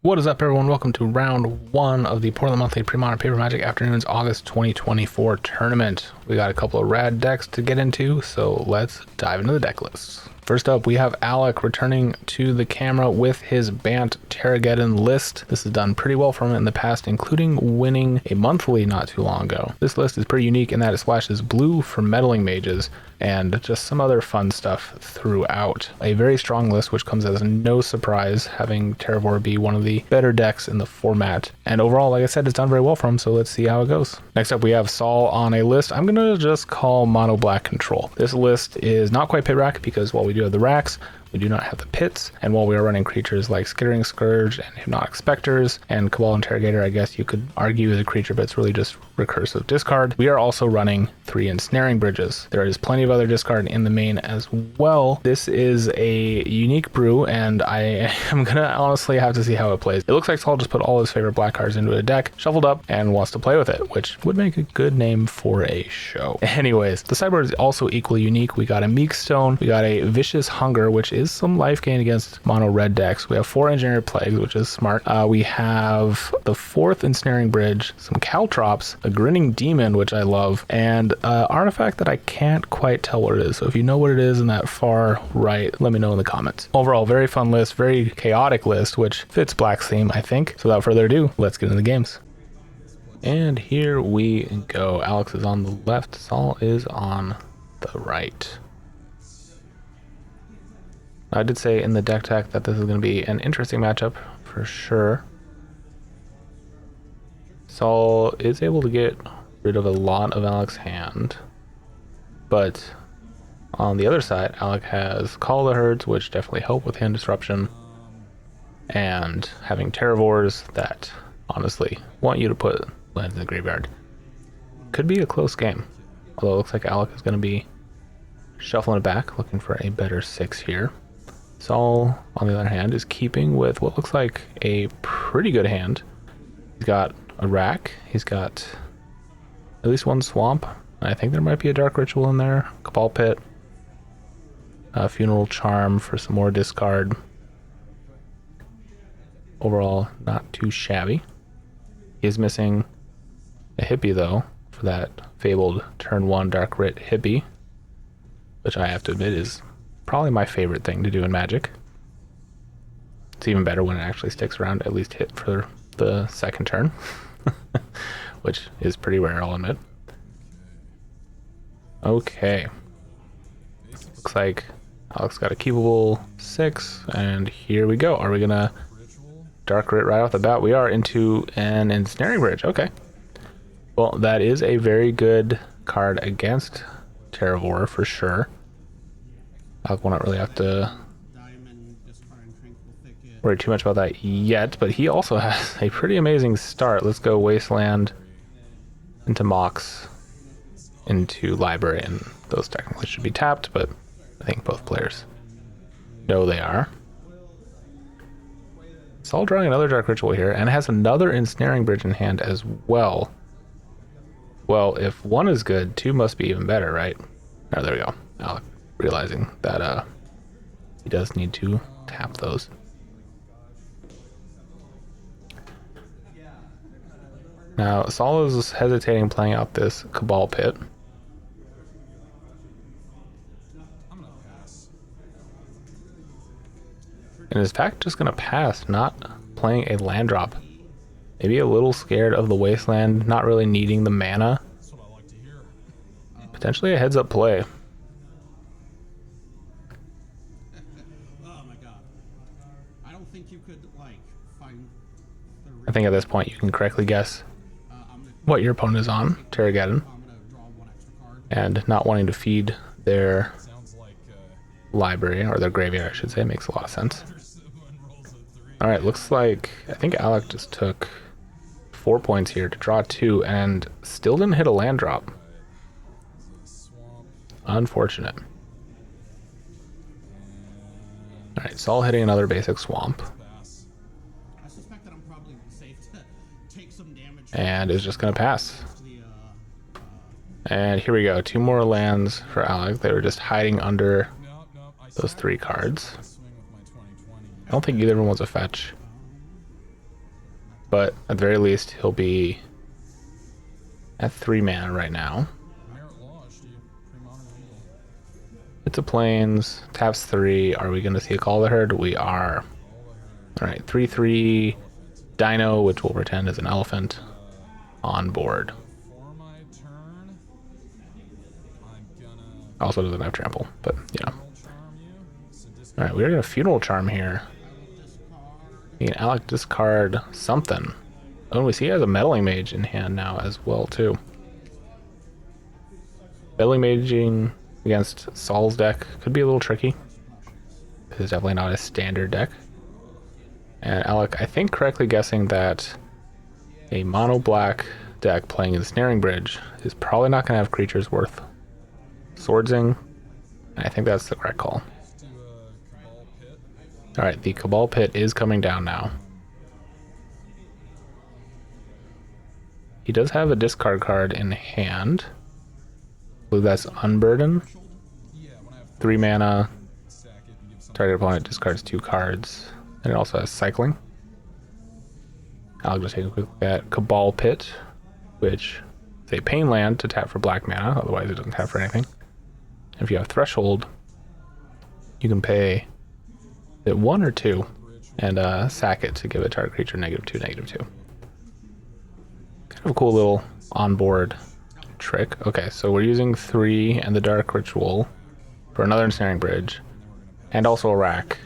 What is up, everyone? Welcome to round one of the Portland Monthly Premodern Paper Magic Afternoons August 2024 tournament. We got a couple of rad decks to get into, so let's dive into the deck lists. First up, we have Alec returning to the camera with his WUG Terrageddon list. This has done pretty well for him in the past, including winning a monthly not too long ago. This list is pretty unique in that it splashes blue for meddling mages and just some other fun stuff throughout. A very strong list, which comes as no surprise, having Terravor be one of the better decks in the format. And overall, like I said, it's done very well for him, so let's see how it goes. Next up, we have Saul on a list I'm gonna just call Mono Black Control. This list is not quite pit rack because while we do have the racks, we do not have the pits, and while we are running creatures like Skittering Scourge and Hypnotic Specters and Cabal Interrogator, I guess you could argue is a creature, but it's really just recursive discard. We are also running 3 Ensnaring Bridges. There is plenty of other discard in the main as well. This is a unique brew, and I am gonna honestly have to see how it plays. It looks like Saul just put all his favorite black cards into a deck, shuffled up, and wants to play with it, which would make a good name for a show. Anyways, the sideboard is also equally unique. We got a Meek Stone, we got a Vicious Hunger, which is some life gain against mono red decks. We have 4 Engineered Plagues, which is smart. We have the 4th Ensnaring Bridge, some Caltrops, a Grinning Demon, which I love, and an artifact that I can't quite tell what it is. So if you know what it is in that far right, let me know in the comments. Overall, very fun list, very chaotic list, which fits Black's theme, I think. So without further ado, let's get into the games. And here we go. Alex is on the left, Saul is on the right. I did say in the deck tech that this is going to be an interesting matchup for sure. Saul is able to get rid of a lot of Alec's hand, but on the other side, Alec has Call the Herds, which definitely help with hand disruption, and having Terravors that honestly want you to put lands in the graveyard. Could be a close game, although it looks like Alec is going to be shuffling it back, looking for a better 6 here. Saul, on the other hand, is keeping with what looks like a pretty good hand. He's got a rack, he's got at least 1 swamp. I think there might be a Dark Ritual in there, Cabal Pit, a Funeral Charm for some more discard. Overall, not too shabby. He is missing a Hippie, though, for that fabled turn 1 Dark Rit Hippie, which I have to admit is probably my favorite thing to do in Magic. It's even better when it actually sticks around, at least hit for the second turn, which is pretty rare, I'll admit. Okay. Looks like Alex got a keepable 6, and here we go. Are we gonna Dark Rit right off the bat? We are into an Ensnaring Bridge. Okay. Well, that is a very good card against Terravor for sure. Alec will not really have to worry too much about that yet, but he also has a pretty amazing start. Let's go Wasteland into Mox into Library, and those technically should be tapped, but I think both players know they are. Saul drawing another Dark Ritual here, and has another Ensnaring Bridge in hand as well. Well, if 1 is good, 2 must be even better, right? Oh, there we go. Alec realizing that he does need to tap those. Now, Saul is hesitating playing out this Cabal Pit. And is fact just gonna pass, not playing a land drop. Maybe a little scared of the Wasteland, not really needing the mana. Potentially a heads up play. I think at this point you can correctly guess what your opponent is on, Terrageddon, and not wanting to feed their library, or their graveyard I should say, makes a lot of sense. Alright, looks like I think Alec just took 4 points here to draw 2 and still didn't hit a land drop. Unfortunate. Alright, Saul hitting another basic swamp. And is just going to pass. And here we go. 2 more lands for Alec. They were just hiding under those 3 cards. I don't think either of them was a fetch. but at the very least, he'll be at 3 mana right now. It's a plains, taps 3. Are we going to see a Call the Herd? We are. Alright, 3/3 Dino, which we'll pretend is an elephant, on board. Also doesn't have trample, but you know. Alright, we're gonna Funeral Charm here. We can Alec discard something. Oh, we see he has a Meddling Mage in hand now as well, too. Meddling Maging against Saul's deck could be a little tricky. This is definitely not a standard deck. And Alec, I think correctly guessing that a mono black deck playing in Snaring Bridge is probably not going to have creatures worth Swordsing. And I think that's the correct call. Alright, the Cabal Pit is coming down now. He does have a discard card in hand. I believe that's Unburden. 3 mana. Target opponent discards 2 cards. And it also has Cycling. I'll just take a quick look at Cabal Pit, which is a pain land to tap for black mana, otherwise it doesn't tap for anything. If you have Threshold, you can pay it 1 or 2 and sack it to give a target creature -2/-2. Kind of a cool little onboard trick. Okay, so we're using 3 and the Dark Ritual for another Ensnaring Bridge, and also a Rack,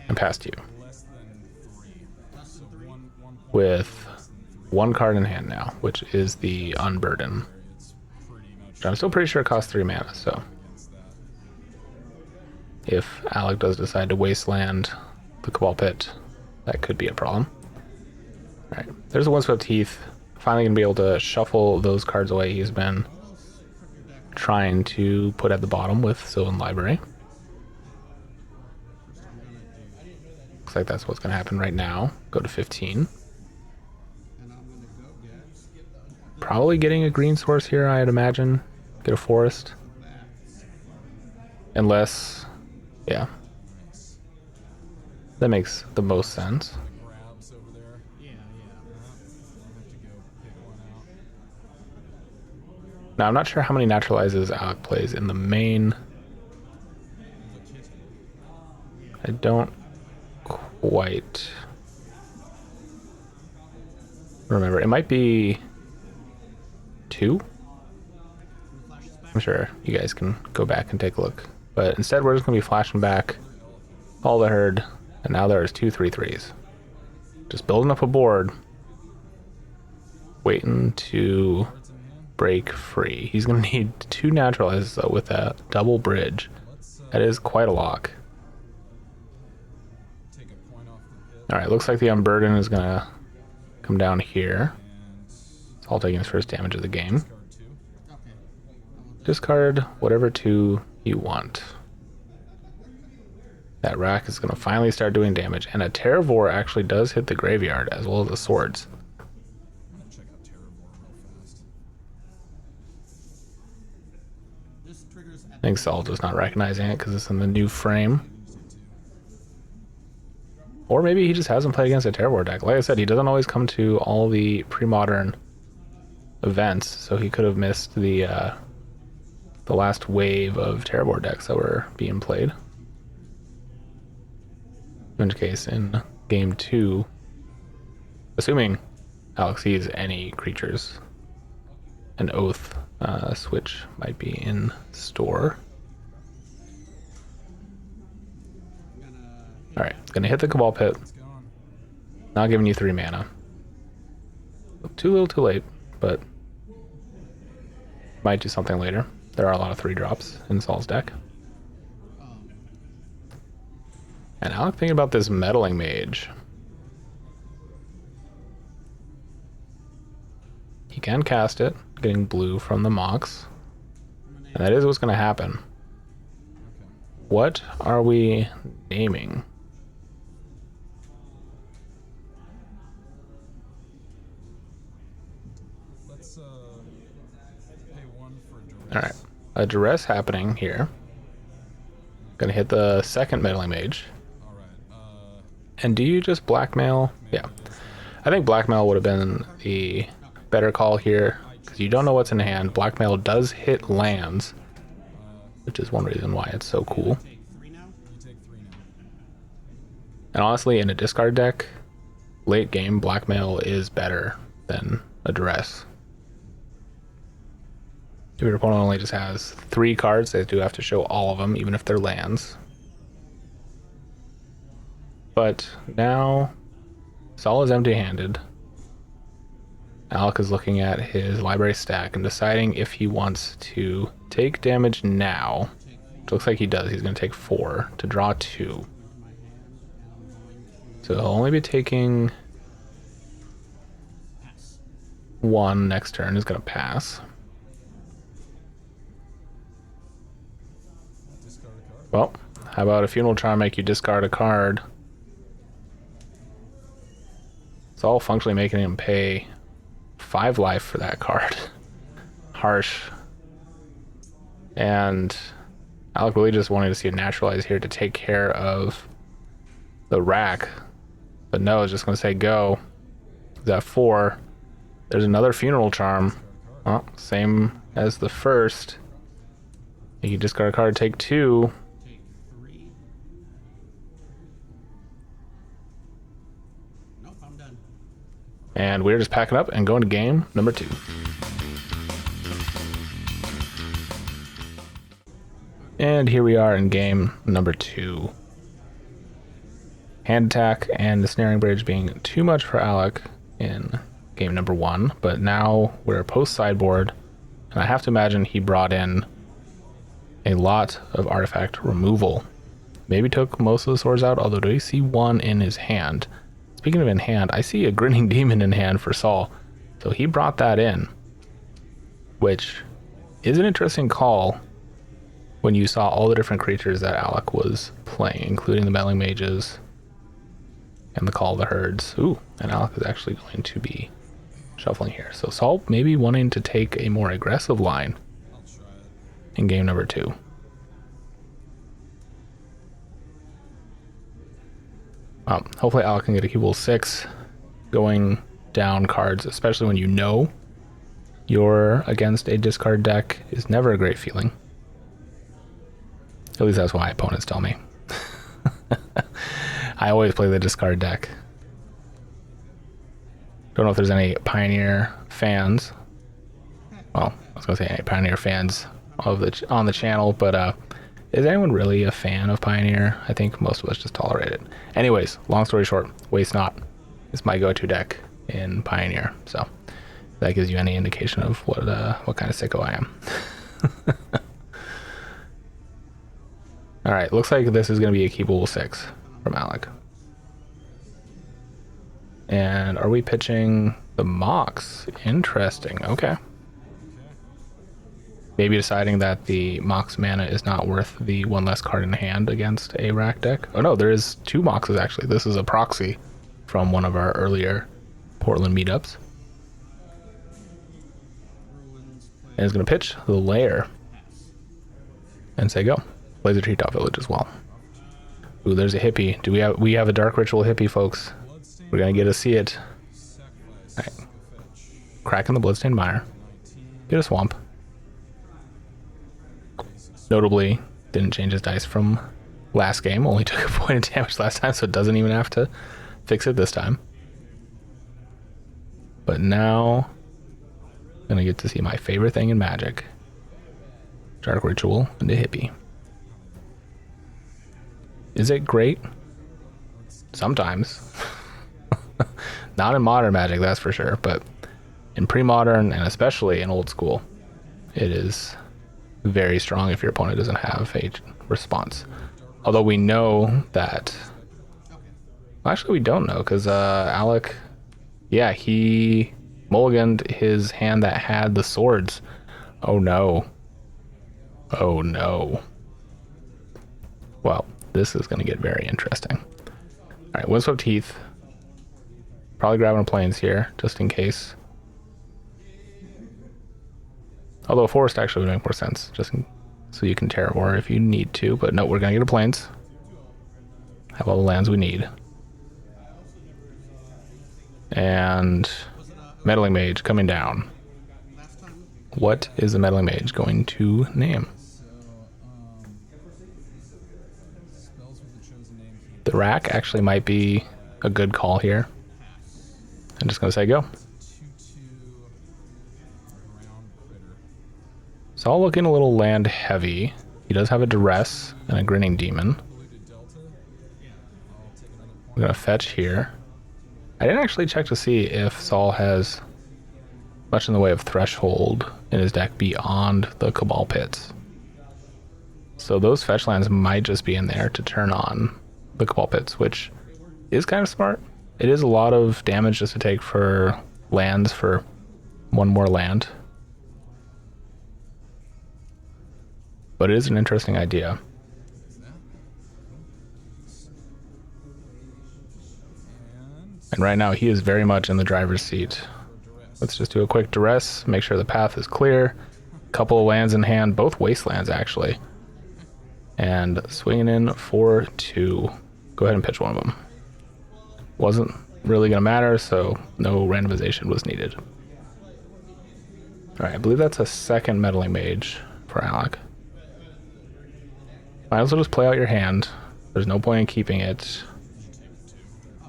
and past you. With 1 card in hand now, which is the Unburden. But I'm still pretty sure it costs 3 mana, so if Alec does decide to wasteland the Cabal Pit, that could be a problem. Alright, there's a Windswept Heath. Finally gonna be able to shuffle those cards away he's been trying to put at the bottom with Sylvan Library. Looks like that's what's gonna happen right now. Go to 15. Probably getting a green source here, I'd imagine. Get a forest. Unless, yeah. That makes the most sense. Now, I'm not sure how many naturalizes Alec plays in the main. I don't quite remember. It might be 2. I'm sure you guys can go back and take a look. But instead, we're just going to be flashing back all the herd. And now there's 2 3/3s. Just building up a board. Waiting to break free. He's going to need 2 naturalizes though with that double bridge. That is quite a lock. Alright, looks like the Unburden is going to come down here. It's all taking his first damage of the game. Discard whatever 2 you want. That Rack is going to finally start doing damage, and a Terravore actually does hit the graveyard as well as the swords. I think Saul just not recognizing it because it's in the new frame. Or maybe he just hasn't played against a Terravore deck. Like I said, he doesn't always come to all the pre-modern events, so he could have missed the last wave of Terravore decks that were being played. In which case, in game 2, assuming Alex sees any creatures, an Oath switch might be in store. Alright, gonna hit the Cabal Pit. Not giving you 3 mana. Too little too late, but might do something later. There are a lot of 3-drops in Saul's deck. And Alec thinking about this Meddling Mage. He can cast it, getting blue from the Mox. And that is what's going to happen. What are we naming? Alright, a duress happening here. Gonna hit the second Meddling Mage. And do you just blackmail? Yeah. I think blackmail would have been the better call here, because you don't know what's in hand. Blackmail does hit lands, which is one reason why it's so cool. And honestly, in a discard deck, late game blackmail is better than a duress. If your opponent only just has 3 cards, they do have to show all of them, even if they're lands. But now, Saul is empty-handed. Alec is looking at his library stack and deciding if he wants to take damage now. It looks like he does. He's going to take 4 to draw 2. So he'll only be taking 1 next turn. He's going to pass. Well, how about a Funeral Charm make you discard a card? It's all functionally making him pay 5 life for that card. Harsh. And Alec really just wanted to see a naturalize here to take care of the rack. But no, it's just going to say go. He's at 4. There's another Funeral Charm. Oh, same as the first. You discard a card, take 2. And we're just packing up and going to game number 2. And here we are in game number 2. Hand attack and the snaring bridge being too much for Alec in game number 1. But now we're post sideboard, and I have to imagine he brought in a lot of artifact removal. Maybe took most of the swords out, although do you see 1 in his hand? Speaking of in hand, I see a Grinning Demon in hand for Saul. So he brought that in, which is an interesting call when you saw all the different creatures that Alec was playing, including the Meddling Mages and the Call of the Herds. Ooh, and Alec is actually going to be shuffling here. So Saul maybe wanting to take a more aggressive line in game number 2. Hopefully Alec can get a Cubble 6 going down cards, especially when you know you're against a discard deck, is never a great feeling. At least that's what my opponents tell me. I always play the discard deck. Don't know if there's any Pioneer fans. Well, I was going to say any Pioneer fans of on the channel, but is anyone really a fan of Pioneer? I think most of us just tolerate it. Anyways, long story short, Waste Not is my go-to deck in Pioneer. So that gives you any indication of what kind of sicko I am. All right, looks like this is going to be a Keepable 6 from Alec. And are we pitching the Mox? Interesting. Okay. Maybe deciding that the Mox mana is not worth the 1 less card in hand against a rack deck. Oh no, there is 2 Moxes actually. This is a proxy from one of our earlier Portland meetups. And it's going to pitch the Lair and say go. Plays a Treetop Village as well. Ooh, there's a hippie. We have a Dark Ritual hippie, folks. We're going to get to see it. All right. Crack in the Bloodstained Mire. Get a Swamp. Notably, didn't change his dice from last game. Only took a point of damage last time, so it doesn't even have to fix it this time. But now, I'm going to get to see my favorite thing in Magic. Dark Ritual and a hippie. Is it great? Sometimes. Not in modern Magic, that's for sure, but in pre-modern and especially in old school, it is very strong if your opponent doesn't have a response. Although we know that... Well, actually, we don't know, because Alec... Yeah, he mulliganed his hand that had the swords. Oh no. Oh no. Well, this is going to get very interesting. Alright, Windswept Heath. Probably grabbing a Plains here, just in case. Although a Forest actually would make more sense, so you can Terror if you need to. But no, we're going to get a Plains. Have all the lands we need. And Meddling Mage coming down. What is the Meddling Mage going to name? The rack actually might be a good call here. I'm just going to say go. It's all looking a little land heavy. He does have a Duress and a Grinning Demon. We're going to fetch here. I didn't actually check to see if Saul has much in the way of threshold in his deck beyond the Cabal Pits. So those fetch lands might just be in there to turn on the Cabal Pits, which is kind of smart. It is a lot of damage just to take for lands for one more land. But it is an interesting idea. And right now he is very much in the driver's seat. Let's just do a quick Duress, make sure the path is clear. Couple of lands in hand, both wastelands actually. And swinging in for 2. Go ahead and pitch one of them. Wasn't really going to matter, so no randomization was needed. Alright, I believe that's a second Meddling Mage for Alec. Might as well just play out your hand. There's no point in keeping it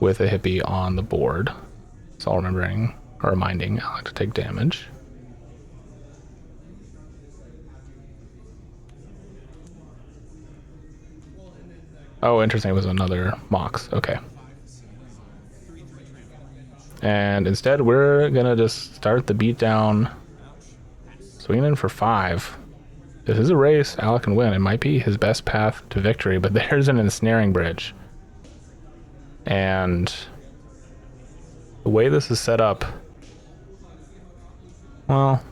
with a hippie on the board. It's all reminding Alec to take damage. Oh, interesting. It was another Mox. Okay. And instead, we're going to just start the beatdown. Swinging in for 5. This is a race. Alec can win. It might be his best path to victory, but there's an Ensnaring Bridge. And the way this is set up, well,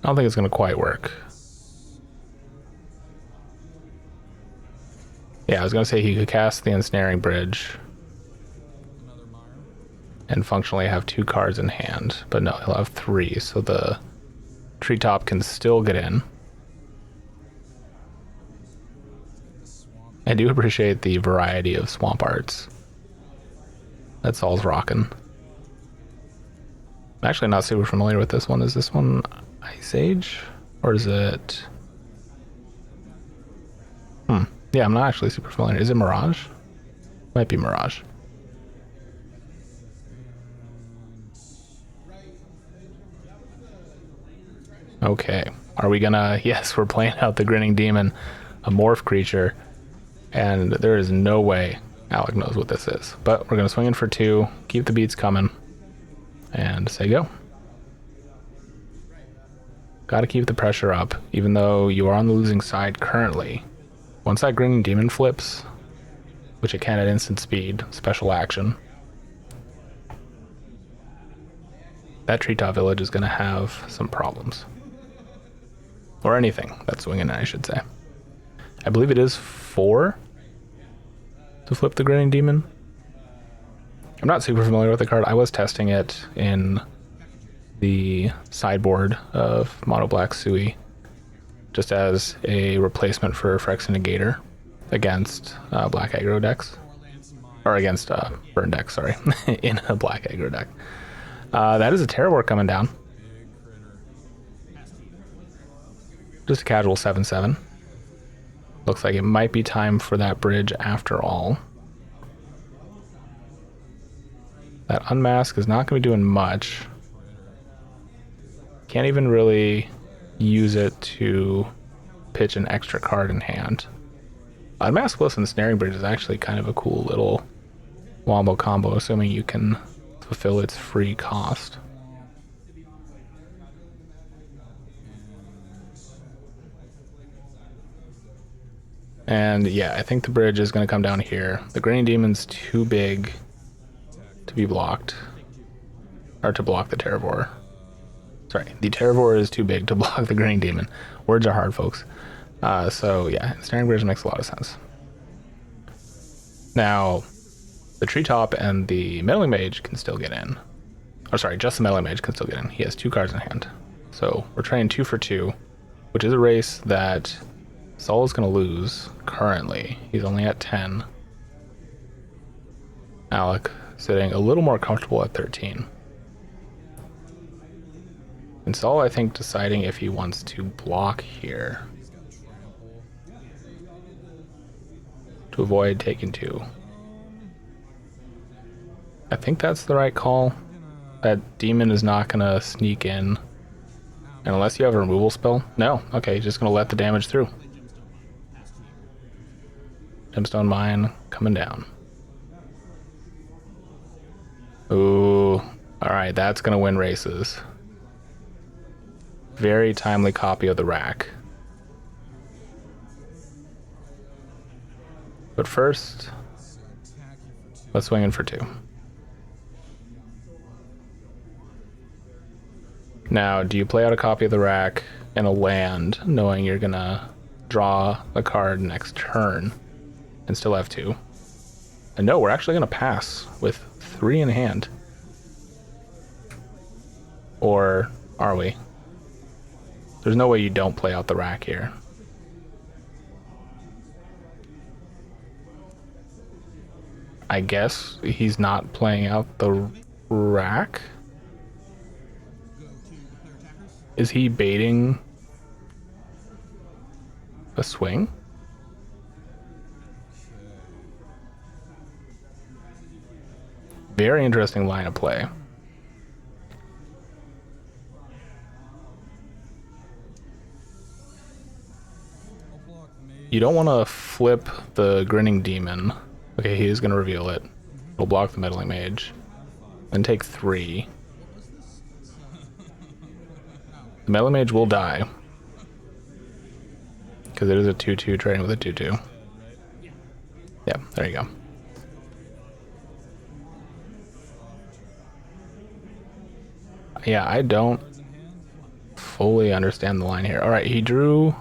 I don't think it's going to quite work. Yeah, I was going to say he could cast the Ensnaring Bridge and functionally have 2 cards in hand, but no, he'll have 3, so the Treetop can still get in. I do appreciate the variety of swamp arts that Saul's rocking. I'm actually not super familiar with this one. Is this one Ice Age? Or is it... Yeah, I'm not actually super familiar. Is it Mirage? Might be Mirage. Okay. Are we gonna... Yes, we're playing out the Grinning Demon, a morph creature. And there is no way Alec knows what this is. But we're going to swing in for 2, keep the beats coming, and say go. Got to keep the pressure up, even though you are on the losing side currently. Once that Grinning Demon flips, which it can at instant speed, special action, that Treetop Village is going to have some problems. Or anything that's swinging in, I should say. I believe it is 4 to flip the Grinning Demon. I'm not super familiar with the card. I was testing it in the sideboard of Mono Black Sui, just as a replacement for Phyrexian Negator against black aggro decks. Or against burn decks, sorry, in a black aggro deck. That is a Terror coming down. Just a casual 7/7. Looks like it might be time for that bridge after all. That Unmask is not going to be doing much. Can't even really use it to pitch an extra card in hand. Unmask plus Ensnaring Bridge is actually kind of a cool little wombo combo, assuming you can fulfill its free cost. And yeah, I think the bridge is going to come down here. The Grinning Demon's too big to be blocked. Or to block the Terravor. Sorry, the Terravor is too big to block the Grinning Demon. Words are hard, folks. So yeah, Ensnaring Bridge makes a lot of sense. Now, the Treetop and the Meddling Mage can still get in. Oh, sorry, just the Meddling Mage can still get in. He has 2 cards in hand. So we're trading 2 for 2, which is a race that Saul is going to lose currently. He's only at 10. Alec sitting a little more comfortable at 13. And Saul, I think, deciding if he wants to block here to avoid taking 2. I think that's the right call. That demon is not gonna sneak in. And unless you have a removal spell. No, okay, he's just gonna let the damage through. Gemstone Mine coming down. Ooh, alright, that's gonna win races. Very timely copy of the rack. But first, let's swing in for 2. Now, do you play out a copy of the rack and a land, knowing you're gonna draw a card next turn and still have 2? And no, we're actually gonna pass with 3 in hand. Or are we? There's no way you don't play out the rack here. I guess he's not playing out the rack. Is he baiting a swing? Very interesting line of play. You don't want to flip the Grinning Demon. Okay, he is going to reveal it. We'll block the Meddling Mage. Then take 3. The Meddling Mage will die. Because it is a 2-2 trading with a 2-2. Yeah, there you go. Yeah, I don't fully understand the line here. Alright, he drew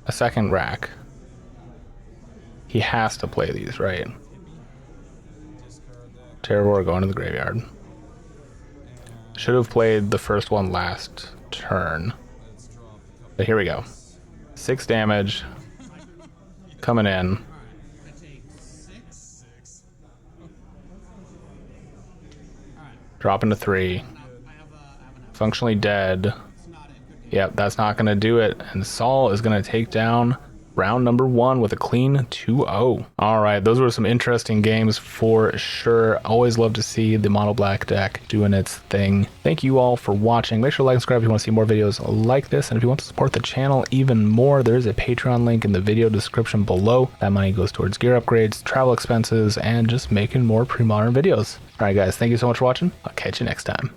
a second rack. He has to play these, right? Terror going to the graveyard. Should have played the first one last turn. But here we go. 6 damage. Coming in. Dropping to 3. Functionally dead. Yep, that's not going to do it. And Saul is going to take down round number 1 with a clean 2-0. All right, those were some interesting games for sure. Always love to see the mono black deck doing its thing. Thank you all for watching. Make sure to like and subscribe if you want to see more videos like this. And if you want to support the channel even more, there is a Patreon link in the video description below. That money goes towards gear upgrades, travel expenses, and just making more pre-modern videos. All right, guys, thank you so much for watching. I'll catch you next time.